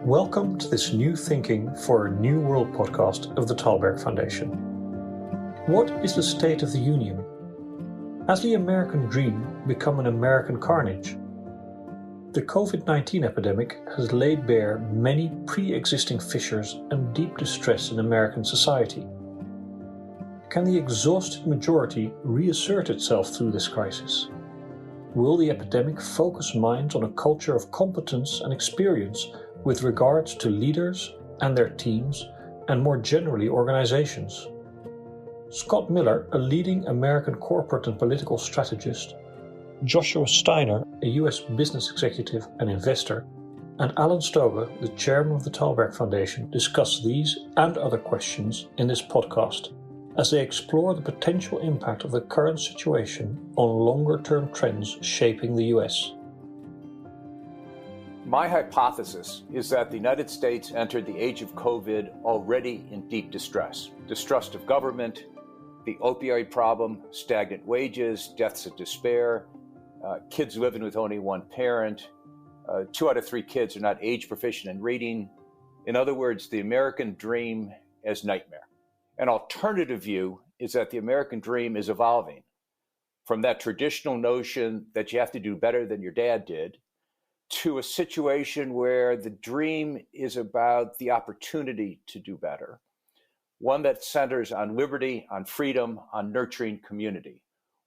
Welcome to this New Thinking for a New World podcast of the Thalberg Foundation. What is the state of the Union? Has the American dream become an American carnage? The COVID-19 epidemic has laid bare many pre-existing fissures and deep distress in American society. Can the exhausted majority reassert itself through this crisis? Will the epidemic focus minds on a culture of competence and experience with regards to leaders and their teams, and more generally organizations? Scott Miller, a leading American corporate and political strategist, Joshua Steiner, a US business executive and investor, and Alan Stoger, the chairman of the Thalberg Foundation, discuss these and other questions in this podcast as they explore the potential impact of the current situation on longer-term trends shaping the US. My hypothesis is that the United States entered the age of COVID already in deep distress. Distrust of government, the opioid problem, stagnant wages, deaths of despair, kids living with only one parent, 2 out of 3 kids are not age proficient in reading. In other words, the American dream as nightmare. An alternative view is that the American dream is evolving from that traditional notion that you have to do better than your dad did to a situation where the dream is about the opportunity to do better, one that centers on liberty, on freedom, on nurturing community,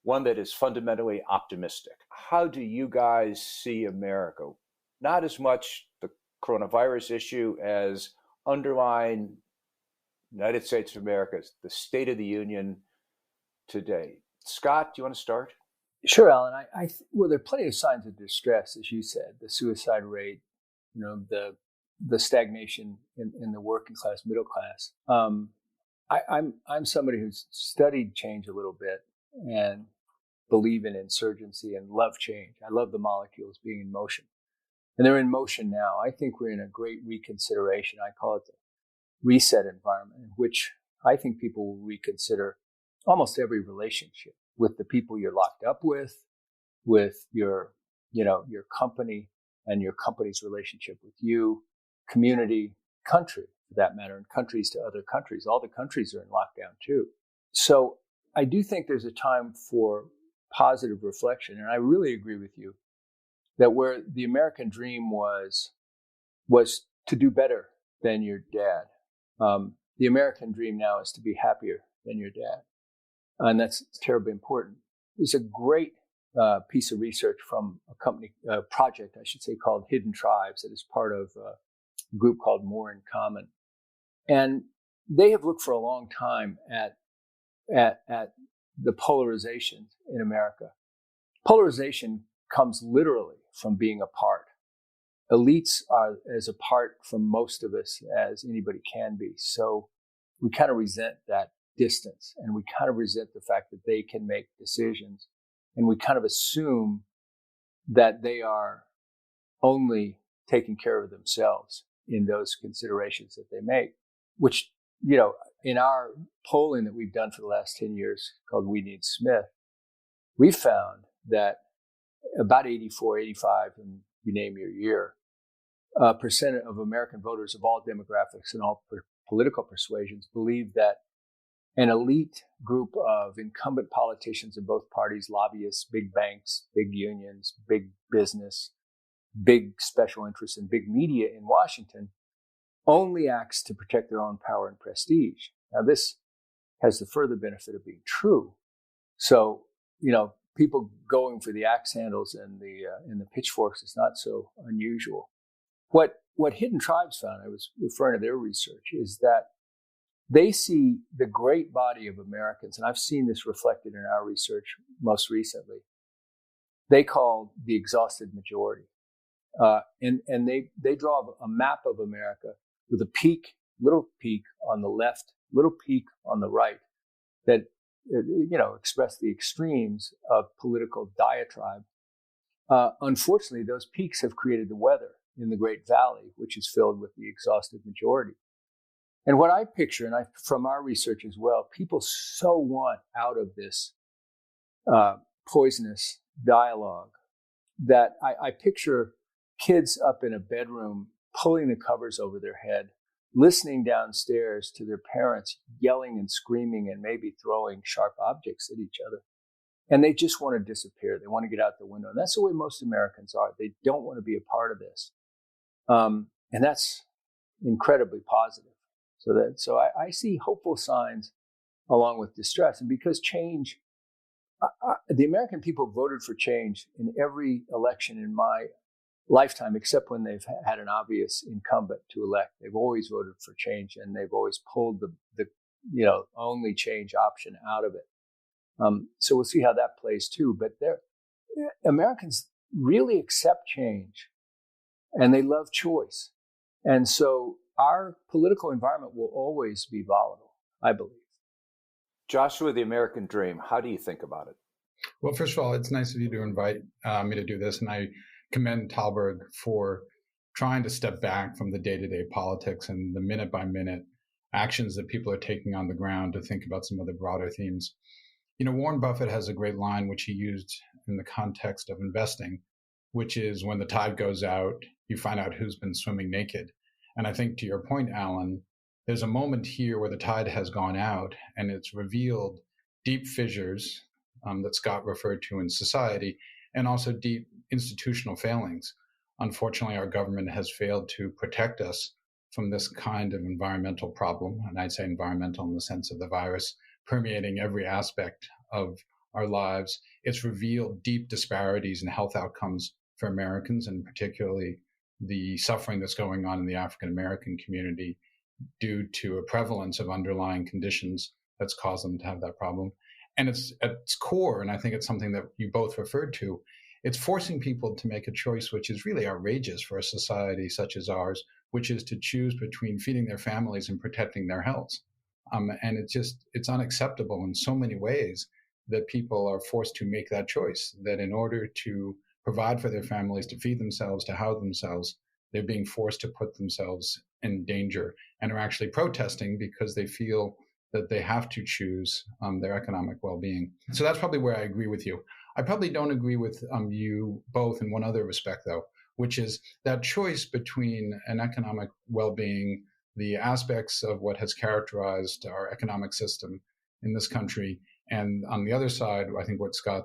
one that is fundamentally optimistic. How do you guys see America? Not as much the coronavirus issue as underlying United States of America, the State of the Union today. Scott, do you want to start? Sure, Alan. Well, there are plenty of signs of distress, as you said, the suicide rate, the stagnation in the working class, middle class. I'm somebody who's studied change a little bit and believe in insurgency and love change. I love the molecules being in motion, and they're in motion now. I think we're in a great reconsideration. I call it the reset environment, in which I think people will reconsider almost every relationship with the people you're locked up with your company and your company's relationship with you, community, country, for that matter, and countries to other countries. All the countries are in lockdown too. So I do think there's a time for positive reflection. And I really agree with you that where the American dream was to do better than your dad. The American dream now is to be happier than your dad. And that's terribly important. There's a great piece of research from a project, I should say, called Hidden Tribes, that is part of a group called More in Common. And they have looked for a long time at the polarization in America. Polarization comes literally from being apart. Elites are as apart from most of us as anybody can be. So we kind of resent that distance, and we kind of resent the fact that they can make decisions, and we kind of assume that they are only taking care of themselves in those considerations that they make, which, in our polling that we've done for the last 10 years called We Need Smith, we found that about 84, 85, and you name your year, percent of American voters of all demographics and all political persuasions believe that an elite group of incumbent politicians in both parties, lobbyists, big banks, big unions, big business, big special interests, and big media in Washington only acts to protect their own power and prestige. Now, this has the further benefit of being true. So, people going for the axe handles and the pitchforks is not so unusual. What Hidden Tribes found, I was referring to their research, is that they see the great body of Americans, and I've seen this reflected in our research most recently, they call the exhausted majority. And they draw a map of America with a little peak on the left, little peak on the right, that, express the extremes of political diatribe. Unfortunately, those peaks have created the weather in the Great Valley, which is filled with the exhausted majority. And what I picture, and from our research as well, people so want out of this poisonous dialogue that I picture kids up in a bedroom pulling the covers over their head, listening downstairs to their parents yelling and screaming and maybe throwing sharp objects at each other. And they just want to disappear. They want to get out the window. And that's the way most Americans are. They don't want to be a part of this. And that's incredibly positive. So I see hopeful signs along with distress. And because change, the American people voted for change in every election in my lifetime, except when they've had an obvious incumbent to elect. They've always voted for change, and they've always pulled the only change option out of it. So we'll see how that plays too. But Americans really accept change, and they love choice. And so our political environment will always be volatile, I believe. Joshua, the American dream, how do you think about it? Well, first of all, it's nice of you to invite me to do this. And I commend Talberg for trying to step back from the day-to-day politics and the minute-by-minute actions that people are taking on the ground to think about some of the broader themes. Warren Buffett has a great line, which he used in the context of investing, which is when the tide goes out, you find out who's been swimming naked. And I think to your point, Alan, there's a moment here where the tide has gone out and it's revealed deep fissures that Scott referred to in society, and also deep institutional failings. Unfortunately, our government has failed to protect us from this kind of environmental problem. And I'd say environmental in the sense of the virus permeating every aspect of our lives. It's revealed deep disparities in health outcomes for Americans, and particularly the suffering that's going on in the African American community due to a prevalence of underlying conditions that's caused them to have that problem. And it's at its core, and I think it's something that you both referred to, it's forcing people to make a choice which is really outrageous for a society such as ours, which is to choose between feeding their families and protecting their health. And it's unacceptable in so many ways that people are forced to make that choice, that in order to provide for their families, to feed themselves, to house themselves, they're being forced to put themselves in danger and are actually protesting because they feel that they have to choose their economic well-being. So that's probably where I agree with you. I probably don't agree with you both in one other respect, though, which is that choice between an economic well-being, the aspects of what has characterized our economic system in this country, and on the other side, I think what Scott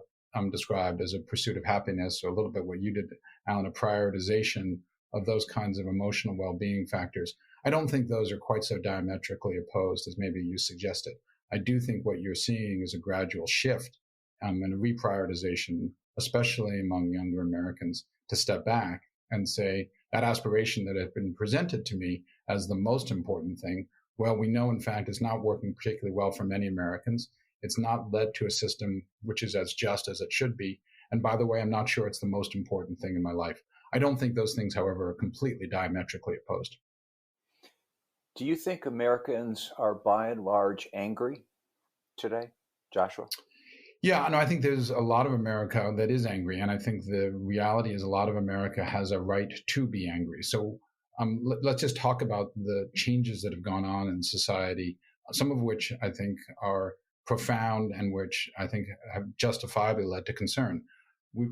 described as a pursuit of happiness, or a little bit what you did, Alan, a prioritization of those kinds of emotional well-being factors. I don't think those are quite so diametrically opposed as maybe you suggested. I do think what you're seeing is a gradual shift and a reprioritization, especially among younger Americans, to step back and say that aspiration that had been presented to me as the most important thing, well, we know, in fact, it's not working particularly well for many Americans. It's not led to a system which is as just as it should be. And by the way, I'm not sure it's the most important thing in my life. I don't think those things, however, are completely diametrically opposed. Do you think Americans are by and large angry today, Joshua? Yeah, no, I think there's a lot of America that is angry. And I think the reality is a lot of America has a right to be angry. So let's just talk about the changes that have gone on in society, some of which I think are profound and which I think have justifiably led to concern.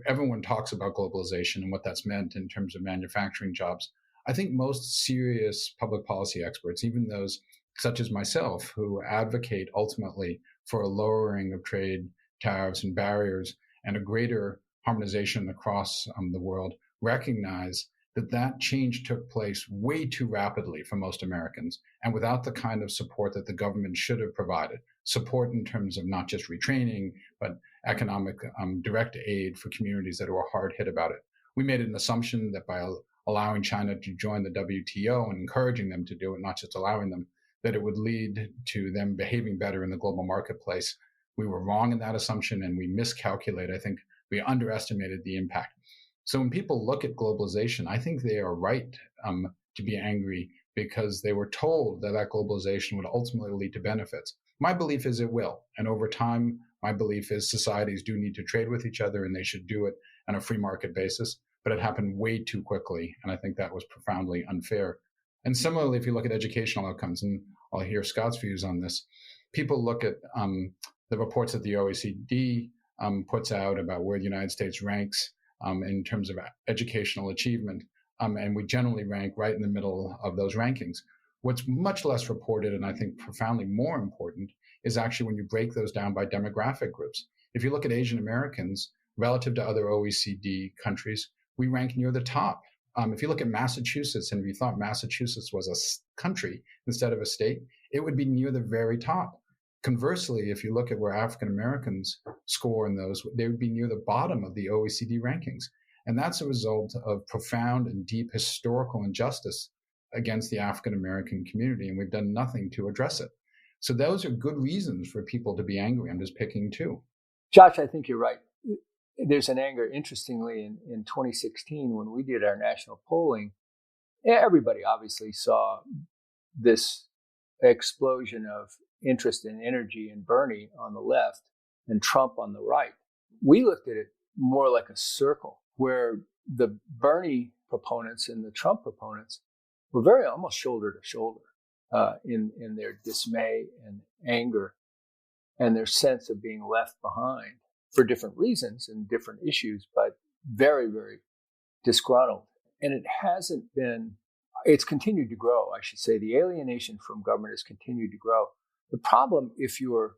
Everyone talks about globalization and what that's meant in terms of manufacturing jobs. I think most serious public policy experts, even those such as myself, who advocate ultimately for a lowering of trade tariffs and barriers and a greater harmonization across the world, recognize that that change took place way too rapidly for most Americans and without the kind of support that the government should have provided. Support in terms of not just retraining, but economic direct aid for communities that were hard hit about it. We made an assumption that by allowing China to join the WTO and encouraging them to do it, not just allowing them, that it would lead to them behaving better in the global marketplace. We were wrong in that assumption and we miscalculated. I think we underestimated the impact. So when people look at globalization, I think they are right to be angry because they were told that that globalization would ultimately lead to benefits. My belief is it will. And over time, my belief is societies do need to trade with each other and they should do it on a free market basis. But it happened way too quickly. And I think that was profoundly unfair. And similarly, if you look at educational outcomes, and I'll hear Scott's views on this, people look at the reports that the OECD puts out about where the United States ranks in terms of educational achievement. and we generally rank right in the middle of those rankings. What's much less reported, and I think profoundly more important, is actually when you break those down by demographic groups. If you look at Asian Americans relative to other OECD countries, we rank near the top. If you look at Massachusetts, and if you thought Massachusetts was a country instead of a state, it would be near the very top. Conversely, if you look at where African Americans score in those, they would be near the bottom of the OECD rankings. And that's a result of profound and deep historical injustice against the African American community, and we've done nothing to address it. So those are good reasons for people to be angry. I'm just picking two. Josh, I think you're right. There's an anger, interestingly, in 2016, when we did our national polling, everybody obviously saw this explosion of interest in energy and Bernie on the left and Trump on the right. We looked at it more like a circle where the Bernie proponents and the Trump proponents were very almost shoulder to shoulder in their dismay and anger and their sense of being left behind for different reasons and different issues, but very, very disgruntled. And it's continued to grow, I should say. The alienation from government has continued to grow. The problem, if you're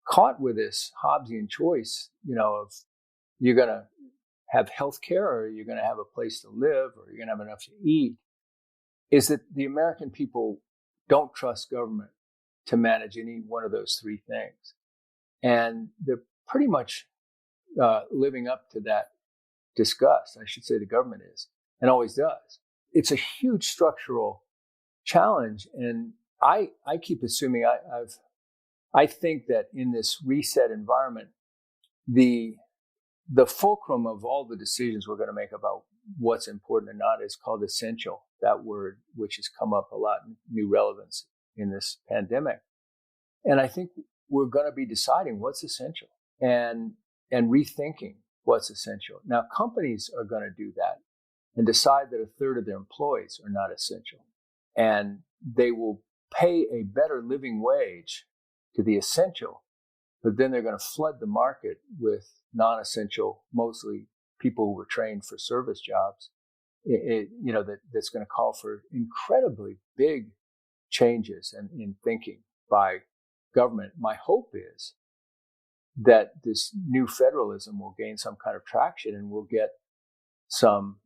caught with this Hobbesian choice, of you're going to have health care or you're going to have a place to live or you're going to have enough to eat, is that the American people don't trust government to manage any one of those three things. And they're pretty much living up to that disgust. I should say the government is, and always does. It's a huge structural challenge. And I keep assuming I think that in this reset environment, the fulcrum of all the decisions we're going to make about what's important and not is called essential. That word, which has come up a lot in new relevance in this pandemic. And I think we're going to be deciding what's essential and rethinking what's essential. Now, companies are going to do that and decide that a third of their employees are not essential. And they will pay a better living wage to the essential, but then they're going to flood the market with non-essential, mostly people who were trained for service jobs, that's going to call for incredibly big changes in thinking by government. My hope is that this new federalism will gain some kind of traction and we'll get some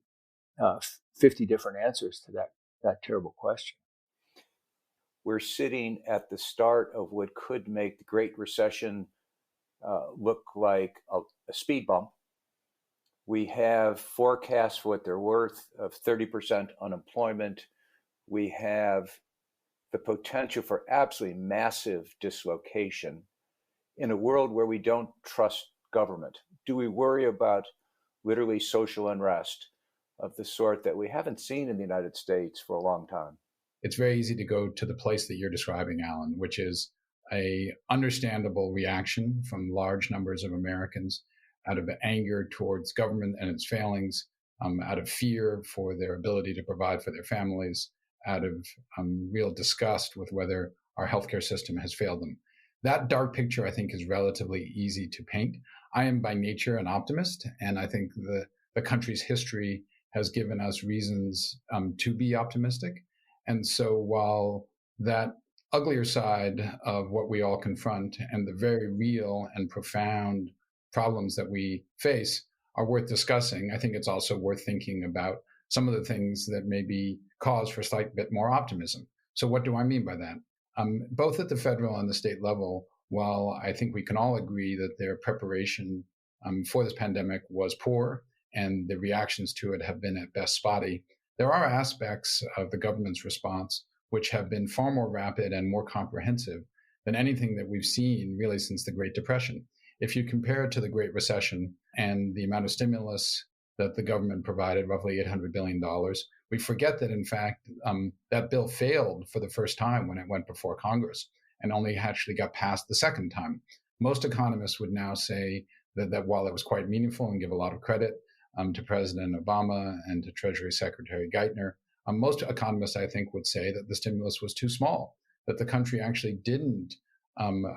50 different answers to that terrible question. We're sitting at the start of what could make the Great Recession look like a speed bump. We have forecasts for what they're worth of 30% unemployment. We have the potential for absolutely massive dislocation in a world where we don't trust government. Do we worry about literally social unrest of the sort that we haven't seen in the United States for a long time? It's very easy to go to the place that you're describing, Alan, which is a understandable reaction from large numbers of Americans out of anger towards government and its failings, out of fear for their ability to provide for their families, out of real disgust with whether our healthcare system has failed them. That dark picture, I think, is relatively easy to paint. I am by nature an optimist, and I think the country's history has given us reasons to be optimistic. And so while that uglier side of what we all confront and the very real and profound problems that we face are worth discussing, I think it's also worth thinking about some of the things that may be cause for a slight bit more optimism. So what do I mean by that? Both at the federal and the state level, while I think we can all agree that their preparation for this pandemic was poor and the reactions to it have been at best spotty, there are aspects of the government's response which have been far more rapid and more comprehensive than anything that we've seen really since the Great Depression. If you compare it to the Great Recession and the amount of stimulus that the government provided, roughly $800 billion, we forget that, in fact, that bill failed for the first time when it went before Congress and only actually got passed the second time. Most economists would now say that while it was quite meaningful and give a lot of credit to President Obama and to Treasury Secretary Geithner, most economists, I think, would say that the stimulus was too small, that the country actually didn't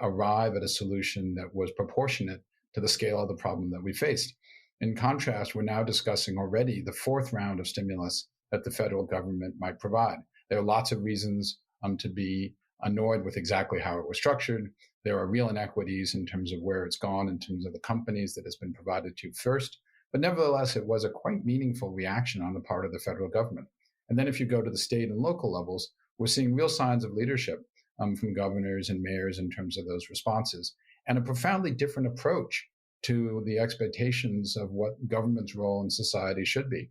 arrive at a solution that was proportionate to the scale of the problem that we faced. In contrast, we're now discussing already the fourth round of stimulus that the federal government might provide. There are lots of reasons to be annoyed with exactly how it was structured. There are real inequities in terms of where it's gone, in terms of the companies that it's been provided to first. But nevertheless, it was a quite meaningful reaction on the part of the federal government. And then if you go to the state and local levels, we're seeing real signs of leadership from governors and mayors in terms of those responses, and a profoundly different approach to the expectations of what government's role in society should be.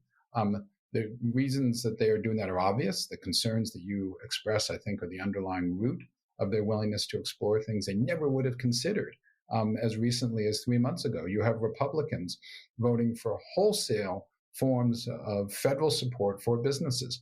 The reasons that they are doing that are obvious. The concerns that you express, I think, are the underlying root of their willingness to explore things they never would have considered as recently as 3 months ago. You have Republicans voting for wholesale forms of federal support for businesses,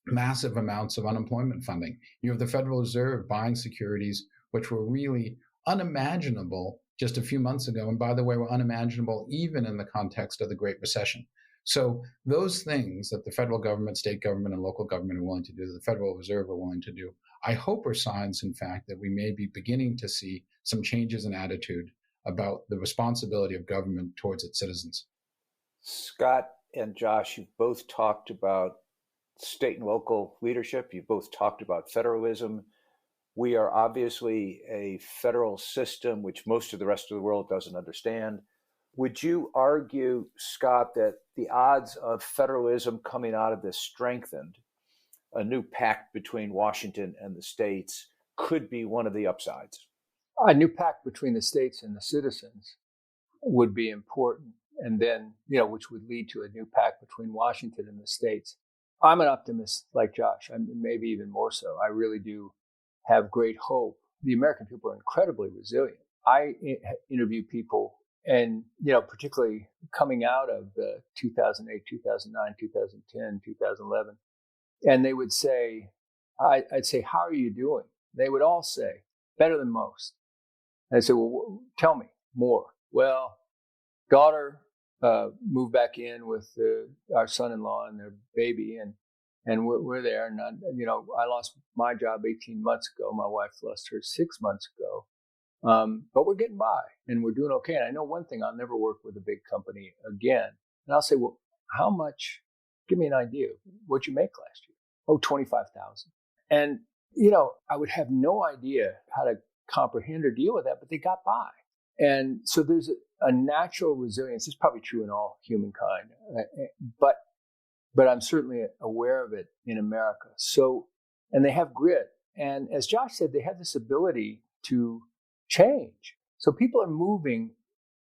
massive amounts of unemployment funding. You have the Federal Reserve buying securities, which were really unimaginable just a few months ago. And by the way, were unimaginable even in the context of the Great Recession. So those things that the federal government, state government, and local government are willing to do, the Federal Reserve are willing to do, I hope are signs, in fact, that we may be beginning to see some changes in attitude about the responsibility of government towards its citizens. Scott and Josh, you've both talked about state and local leadership. You've both talked about federalism. We are obviously a federal system, which most of the rest of the world doesn't understand. Would you argue, Scott, that the odds of federalism coming out of this strengthened, a new pact between Washington and the states, could be one of the upsides? A new pact between the states and the citizens would be important. And then, which would lead to a new pact between Washington and the states. I'm an optimist like Josh, maybe even more so. I really do have great hope. The American people are incredibly resilient. I interview people, and, particularly coming out of the 2008, 2009, 2010, 2011, and they would say, I'd say, how are you doing? They would all say, better than most. And I'd say, well, tell me more. Well, daughter moved back in with our son-in-law and their baby, and we're there. And I lost my job 18 months ago. My wife lost hers 6 months ago. But we're getting by, and we're doing okay. And I know one thing: I'll never work with a big company again. And I'll say, well, how much? Give me an idea. What'd you make last year? Oh, $25,000. And I would have no idea how to comprehend or deal with that, but they got by. And so there's a natural resilience. It's probably true in all humankind, but I'm certainly aware of it in America. So, and they have grit. And as Josh said, they have this ability to change. So people are moving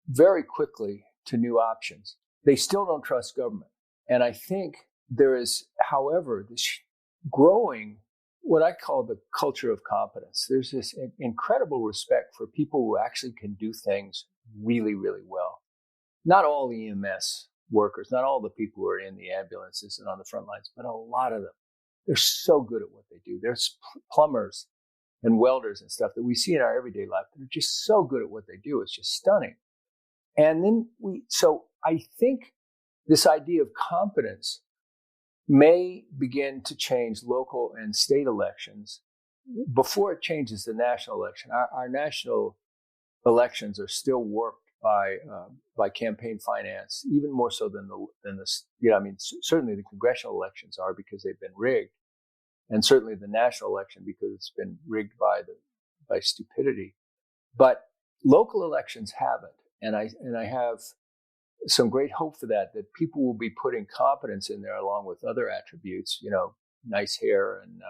very quickly to new options. They still don't trust government. And I think there is, however, this growing, what I call the culture of competence. There's this incredible respect for people who actually can do things really, really well. Not all EMS workers, not all the people who are in the ambulances and on the front lines, but a lot of them. They're so good at what they do. There's plumbers and welders and stuff that we see in our everyday life that are just so good at what they do. It's just stunning. And then so I think this idea of competence may begin to change local and state elections before it changes the national election. Our national elections are still warped by campaign finance, even more so than certainly the congressional elections are, because they've been rigged, and certainly the national election because it's been rigged by stupidity. But local elections haven't, and I have some great hope for that people will be putting competence in there along with other attributes, nice hair and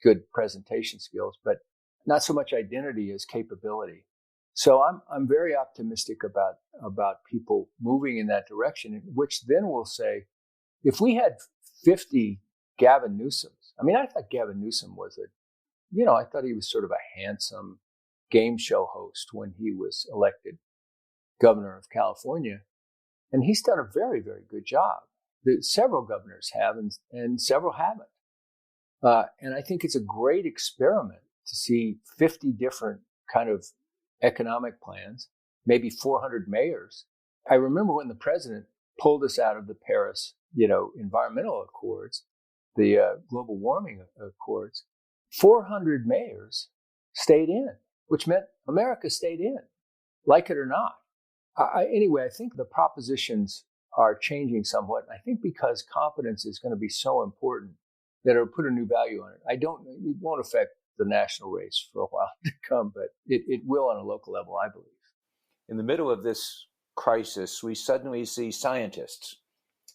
good presentation skills, but not so much identity as capability. So I'm very optimistic about people moving in that direction, which then will say, if we had 50 Gavin Newsoms, I thought Gavin Newsom was I thought he was sort of a handsome game show host when he was elected governor of California. And he's done a very, very good job. Several governors have, and several haven't. And I think it's a great experiment to see 50 different kind of economic plans, maybe 400 mayors. I remember when the president pulled us out of the Paris, environmental accords, the global warming accords, 400 mayors stayed in, which meant America stayed in, like it or not. Anyway, I think the propositions are changing somewhat. I think because confidence is going to be so important that it'll put a new value on it. It won't affect the national race for a while to come, but it will on a local level, I believe. In the middle of this crisis, we suddenly see scientists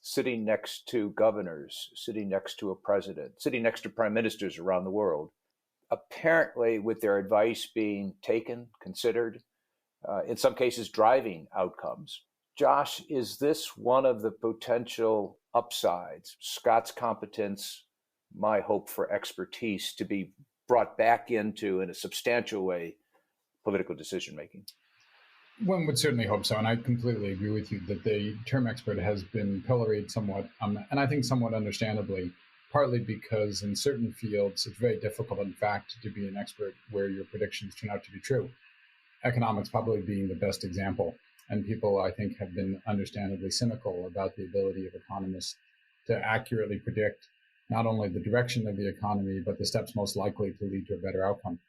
sitting next to governors, sitting next to a president, sitting next to prime ministers around the world, apparently with their advice being taken, considered, in some cases driving outcomes. Josh, is this one of the potential upsides, Scott's competence, my hope for expertise to be brought back into, in a substantial way, political decision-making? One would certainly hope so, and I completely agree with you that the term expert has been pilloried somewhat, and I think somewhat understandably, partly because in certain fields it's very difficult, in fact, to be an expert where your predictions turn out to be true. Economics probably being the best example, and people, I think, have been understandably cynical about the ability of economists to accurately predict not only the direction of the economy, but the steps most likely to lead to a better outcome.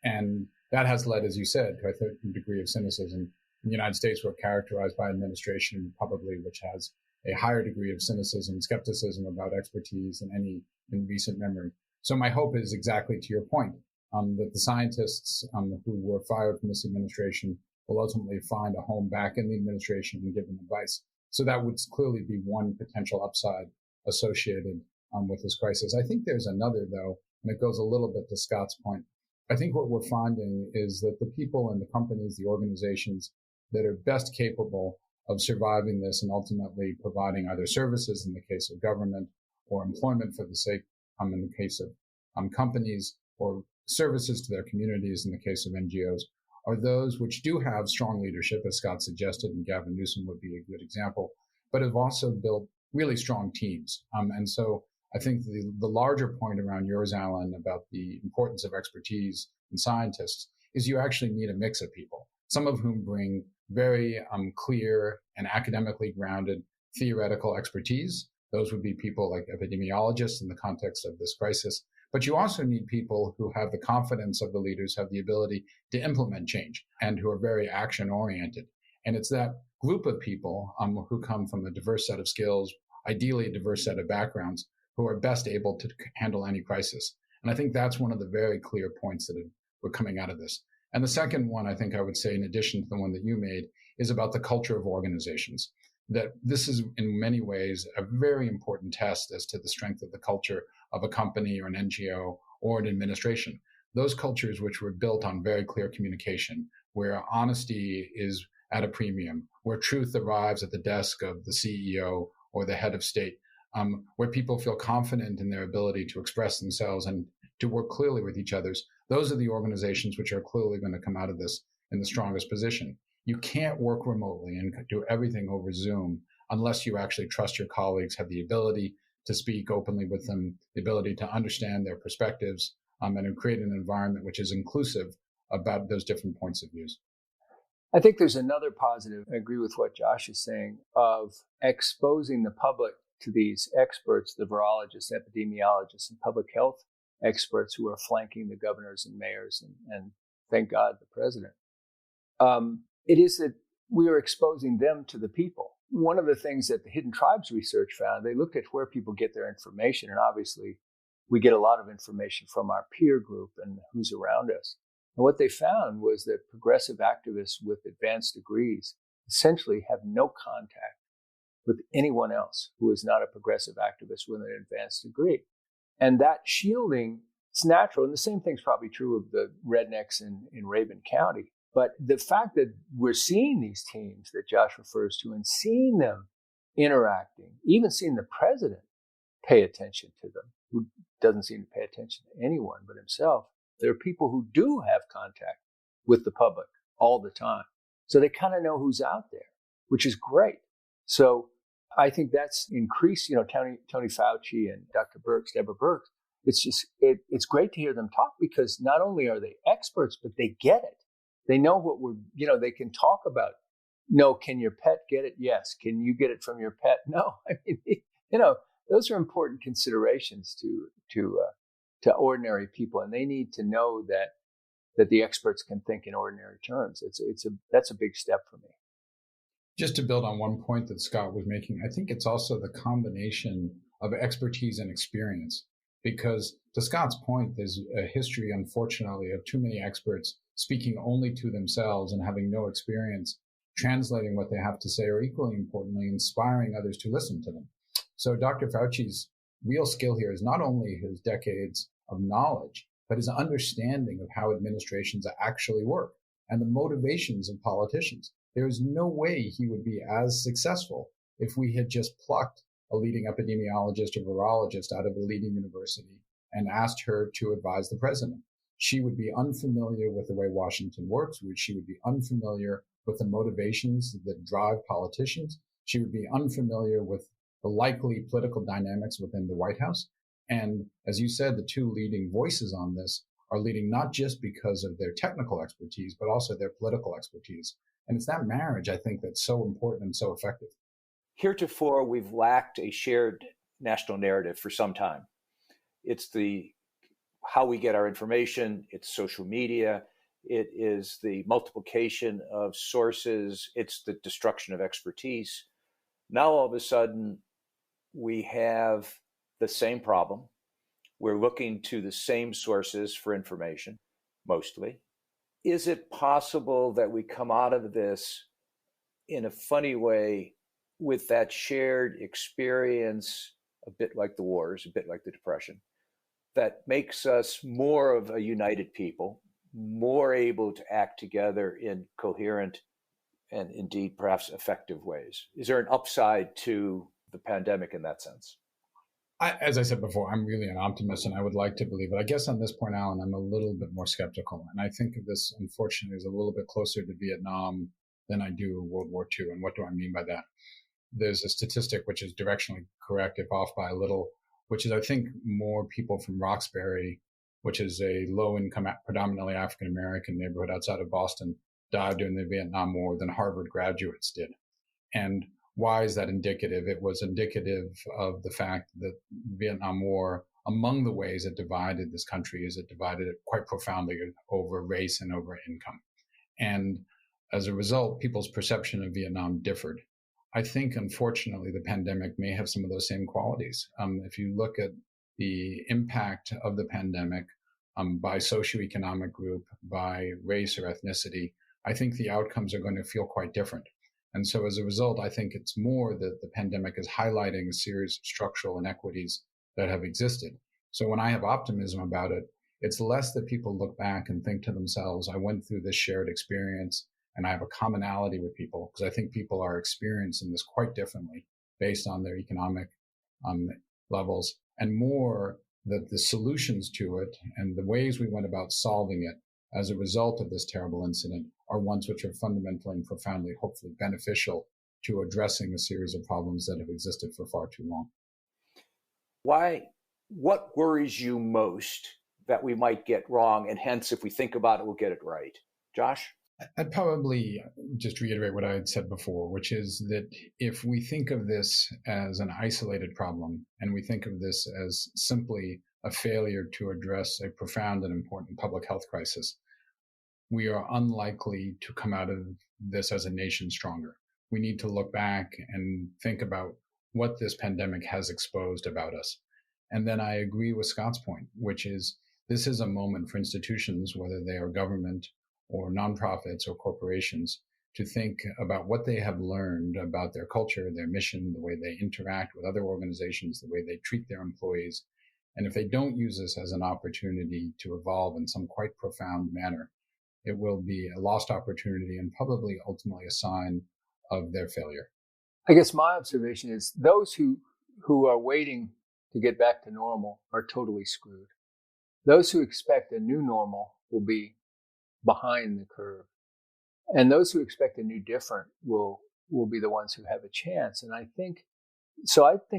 And that has led, as you said, to a certain degree of cynicism. In the United States, we're characterized by an administration probably which has a higher degree of cynicism and skepticism about expertise than any in recent memory. So my hope is exactly to your point, that the scientists who were fired from this administration will ultimately find a home back in the administration and give them advice. So that would clearly be one potential upside associated with this crisis. I think there's another, though, and it goes a little bit to Scott's point. I think what we're finding is that the people and the companies, the organizations that are best capable of surviving this and ultimately providing either services in the case of government or employment for the sake, in the case of companies, or services to their communities in the case of NGOs, are those which do have strong leadership, as Scott suggested, and Gavin Newsom would be a good example, but have also built really strong teams. And so I think the larger point around yours, Alan, about the importance of expertise in scientists is you actually need a mix of people, some of whom bring very clear and academically grounded theoretical expertise. Those would be people like epidemiologists in the context of this crisis. But you also need people who have the confidence of the leaders, have the ability to implement change, and who are very action-oriented. And it's that group of people who come from a diverse set of skills, ideally a diverse set of backgrounds, who are best able to handle any crisis. And I think that's one of the very clear points that were coming out of this. And the second one, I think I would say, in addition to the one that you made, is about the culture of organizations. That this is in many ways a very important test as to the strength of the culture of a company or an NGO or an administration. Those cultures which were built on very clear communication, where honesty is at a premium, where truth arrives at the desk of the CEO or the head of state, where people feel confident in their ability to express themselves and to work clearly with each other. Those are the organizations which are clearly going to come out of this in the strongest position. You can't work remotely and do everything over Zoom unless you actually trust your colleagues, have the ability to speak openly with them, the ability to understand their perspectives, and to create an environment which is inclusive about those different points of views. I think there's another positive, I agree with what Josh is saying, of exposing the public to these experts, the virologists, epidemiologists, and public health experts who are flanking the governors and mayors and thank God, the president. It is that we are exposing them to the people. One of the things that the Hidden Tribes research found, they looked at where people get their information, and obviously we get a lot of information from our peer group and who's around us. And what they found was that progressive activists with advanced degrees essentially have no contact with anyone else who is not a progressive activist with an advanced degree. And that shielding, it's natural. And the same thing's probably true of the rednecks in Rabun County. But the fact that we're seeing these teams that Josh refers to and seeing them interacting, even seeing the president pay attention to them, who doesn't seem to pay attention to anyone but himself, there are people who do have contact with the public all the time. So they kind of know who's out there, which is great. So I think that's increased, Tony Fauci and Dr. Birx, Deborah Birx. It's great to hear them talk because not only are they experts, but they get it. They know what they can talk about. No, can your pet get it? Yes. Can you get it from your pet? No. I mean, those are important considerations to ordinary people, and they need to know that the experts can think in ordinary terms. That's a big step for me. Just to build on one point that Scott was making, I think it's also the combination of expertise and experience. Because to Scott's point, there's a history, unfortunately, of too many experts speaking only to themselves and having no experience translating what they have to say, or equally importantly, inspiring others to listen to them. So Dr. Fauci's real skill here is not only his decades of knowledge, but his understanding of how administrations actually work and the motivations of politicians. There is no way he would be as successful if we had just plucked a leading epidemiologist or virologist out of a leading university and asked her to advise the president. She would be unfamiliar with the way Washington works. She would be unfamiliar with the motivations that drive politicians. She would be unfamiliar with the likely political dynamics within the White House. And as you said, the two leading voices on this are leading not just because of their technical expertise, but also their political expertise. And it's that marriage, I think, that's so important and so effective. Heretofore, we've lacked a shared national narrative for some time. It's how we get our information, it's social media, it is the multiplication of sources, it's the destruction of expertise. Now, all of a sudden, we have the same problem. We're looking to the same sources for information, mostly. Is it possible that we come out of this in a funny way with that shared experience, a bit like the wars, a bit like the Depression, that makes us more of a united people, more able to act together in coherent and indeed perhaps effective ways? Is there an upside to the pandemic in that sense? As I said before, I'm really an optimist and I would like to believe it. I guess on this point, Alan, I'm a little bit more skeptical. And I think of this, unfortunately, as a little bit closer to Vietnam than I do World War II. And what do I mean by that? There's a statistic which is directionally correct, if off by a little, which is, I think, more people from Roxbury, which is a low-income, predominantly African-American neighborhood outside of Boston, died during the Vietnam War than Harvard graduates did. And why is that indicative? It was indicative of the fact that the Vietnam War, among the ways it divided this country, is it divided it quite profoundly over race and over income. And as a result, people's perception of Vietnam differed. I think, unfortunately, the pandemic may have some of those same qualities. If you look at the impact of the pandemic by socioeconomic group, by race or ethnicity, I think the outcomes are going to feel quite different. And so as a result, I think it's more that the pandemic is highlighting a series of structural inequities that have existed. So when I have optimism about it, it's less that people look back and think to themselves, I went through this shared experience and I have a commonality with people, because I think people are experiencing this quite differently based on their economic levels, and more that the solutions to it and the ways we went about solving it as a result of this terrible incident are ones which are fundamentally and profoundly, hopefully, beneficial to addressing a series of problems that have existed for far too long. What worries you most that we might get wrong, and hence, if we think about it, we'll get it right? Josh? I'd probably just reiterate what I had said before, which is that if we think of this as an isolated problem, and we think of this as simply a failure to address a profound and important public health crisis, we are unlikely to come out of this as a nation stronger. We need to look back and think about what this pandemic has exposed about us. And then I agree with Scott's point, which is this is a moment for institutions, whether they are government or nonprofits or corporations, to think about what they have learned about their culture, their mission, the way they interact with other organizations, the way they treat their employees. And if they don't use this as an opportunity to evolve in some quite profound manner, it will be a lost opportunity and probably ultimately a sign of their failure. I guess my observation is those who are waiting to get back to normal are totally screwed. Those who expect a new normal will be behind the curve. And those who expect a new different will be the ones who have a chance. And I think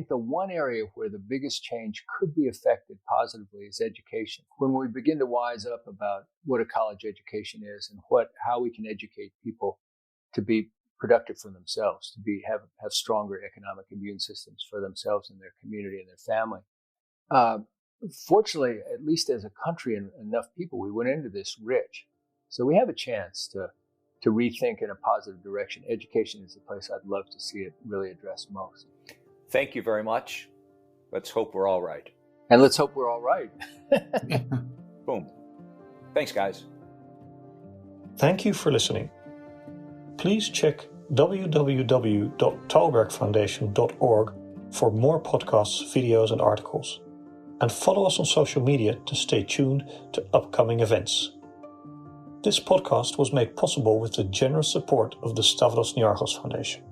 the one area where the biggest change could be affected positively is education. When we begin to wise up about what a college education is and how we can educate people to be productive for themselves, to have stronger economic immune systems for themselves and their community and their family. Fortunately, at least as a country and enough people, we went into this rich. So we have a chance rethink in a positive direction. Education is the place I'd love to see it really addressed most. Thank you very much. Let's hope we're all right. And let's hope we're all right. Boom. Thanks, guys. Thank you for listening. Please check www.talbergfoundation.org for more podcasts, videos, and articles. And follow us on social media to stay tuned to upcoming events. This podcast was made possible with the generous support of the Stavros Niarchos Foundation.